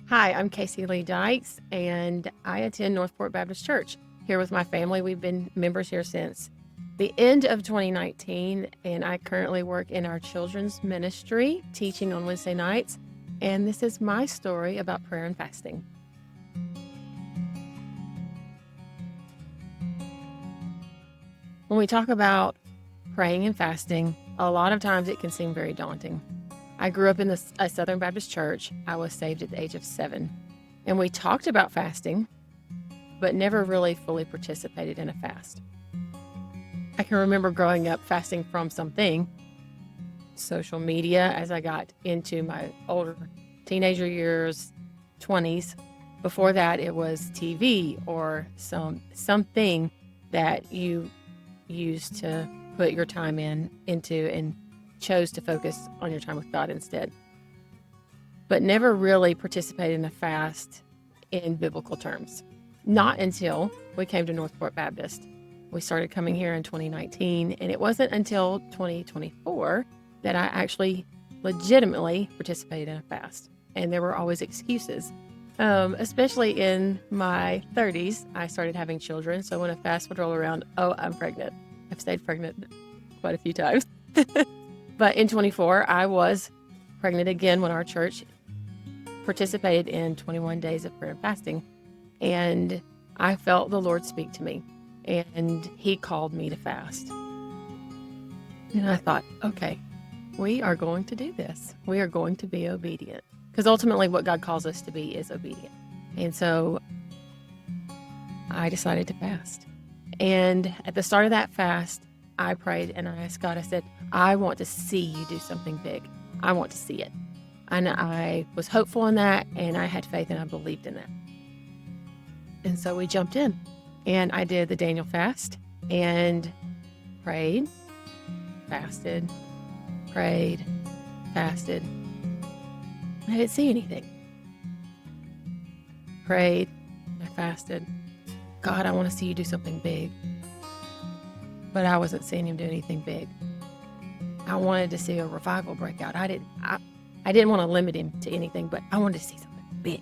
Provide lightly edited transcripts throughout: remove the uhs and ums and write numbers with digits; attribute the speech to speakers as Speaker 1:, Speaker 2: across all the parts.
Speaker 1: Hi, I'm Casey Lee Dykes, and I attend Northport Baptist Church. Here with my family, we've been members here since the end of 2019, and I currently work in our children's ministry, teaching on Wednesday nights. And this is my story about prayer and fasting. When we talk about praying and fasting, a lot of times it can seem very daunting. I grew up in a Southern Baptist church. I was saved at the age of 7. And we talked about fasting, but never really fully participated in a fast. I can remember growing up fasting from something, social media, as I got into my older teenager years, 20s. Before that, it was TV or something that you used to put your time into and chose to focus on your time with God instead. But never really participated in a fast in biblical terms. Not until we came to Northport Baptist. We started coming here in 2019, and it wasn't until 2024 that I actually legitimately participated in a fast. And there were always excuses. Especially in my 30s, I started having children. So when a fast would roll around, oh, I'm pregnant. I've stayed pregnant quite a few times. But in 24, I was pregnant again when our church participated in 21 days of prayer and fasting. And I felt the Lord speak to me, and He called me to fast. And I thought, okay, we are going to do this. We are going to be obedient. Because ultimately what God calls us to be is obedient. And so I decided to fast. And at the start of that fast, I prayed and I asked God, I said, I want to see you do something big. I want to see it. And I was hopeful in that, and I had faith and I believed in that. And so we jumped in, and I did the Daniel fast and prayed, fasted, prayed, fasted. I didn't see anything. Prayed, I fasted. God, I want to see you do something big. But I wasn't seeing Him do anything big. I wanted to see a revival break out. I didn't want to limit Him to anything, but I wanted to see something big.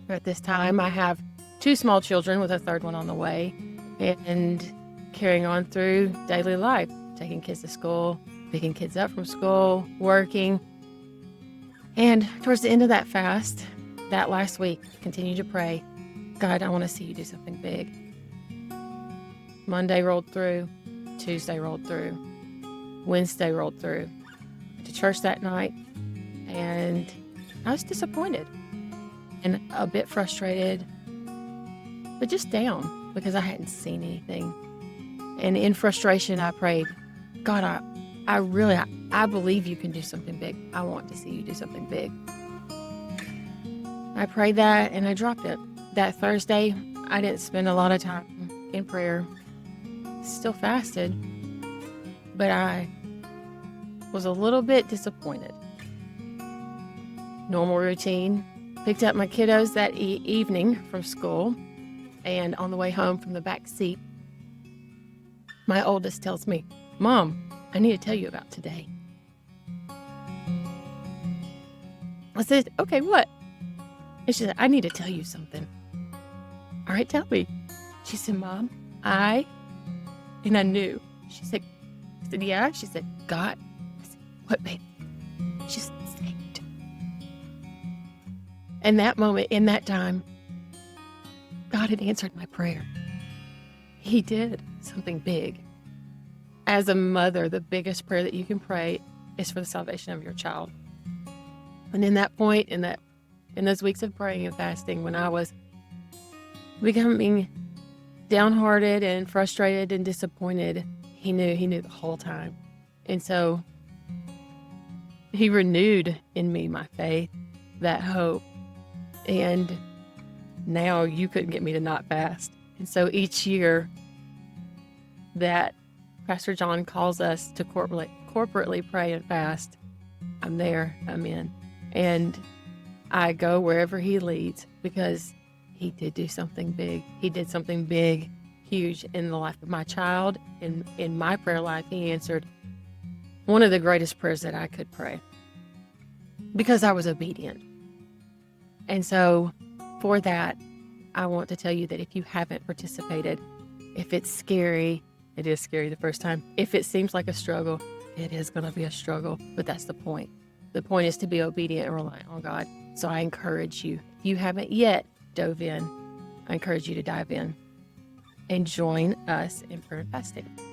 Speaker 1: At this time, I have 2 small children with a third one on the way, and carrying on through daily life, taking kids to school, picking kids up from school, working. And towards the end of that fast, that last week, continued to pray, God, I want to see you do something big. Monday rolled through, Tuesday rolled through, Wednesday rolled through. Went to church that night, and I was disappointed and a bit frustrated, but just down because I hadn't seen anything. And in frustration, I prayed, God, I believe you can do something big. I want to see you do something big. I prayed that and I dropped it. That Thursday, I didn't spend a lot of time in prayer. Still fasted, but I was a little bit disappointed. Normal routine. Picked up my kiddos that evening from school, and on the way home from the back seat, my oldest tells me, Mom, I need to tell you about today. I said, okay, what? And she said, I need to tell you something. All right, tell me. She said, Mom, and I knew. She said, I said, yeah. She said, God. I said, what, babe? She said, saved. And that moment, in that time, God had answered my prayer. He did something big. As a mother, the biggest prayer that you can pray is for the salvation of your child. And in that point, in those weeks of praying and fasting, when I was becoming downhearted and frustrated and disappointed, He knew the whole time. And so He renewed in me my faith, that hope. And now you couldn't get me to not fast. And so each year that Pastor John calls us to corporately pray and fast, I'm there, I'm in. And I go wherever He leads, because He did do something big. He did something big, huge in the life of my child. In my prayer life, He answered one of the greatest prayers that I could pray, because I was obedient. And so for that, I want to tell you that if you haven't participated, if it's scary, it is scary the first time. If it seems like a struggle, it is going to be a struggle, but that's the point. The point is to be obedient and rely on God. So I encourage you, if you haven't yet dove in, I encourage you to dive in and join us in prayer and fasting.